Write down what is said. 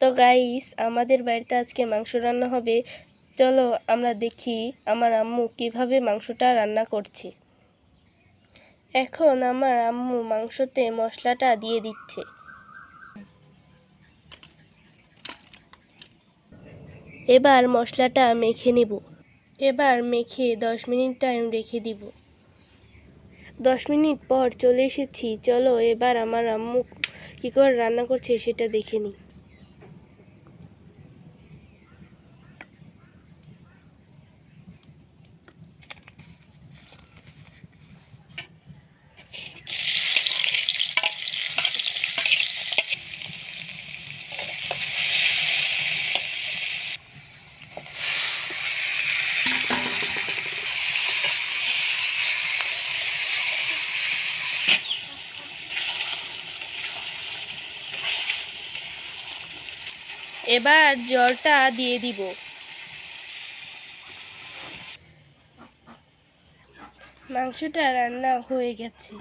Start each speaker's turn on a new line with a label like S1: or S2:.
S1: তো গাইস, আমাদের বাড়িতে আজকে মাংস রান্না হবে। চলো আমরা দেখি আমার আম্মু কিভাবে মাংসটা রান্না করছে। এখন আমার আম্মু মাংসতে মশলাটা দিয়ে দিচ্ছে। এবার মশলাটা মেখে নেব। এবার মেখে 10 মিনিট টাইম রেখে দিব। 10 মিনিট পর চলে এসেছি। চলো এবার আমার আম্মু কী করে রান্না করছে সেটা দেখে নিই। এবার জলটা দিয়ে দিব। মাংসটা রান্না হয়ে গেছে।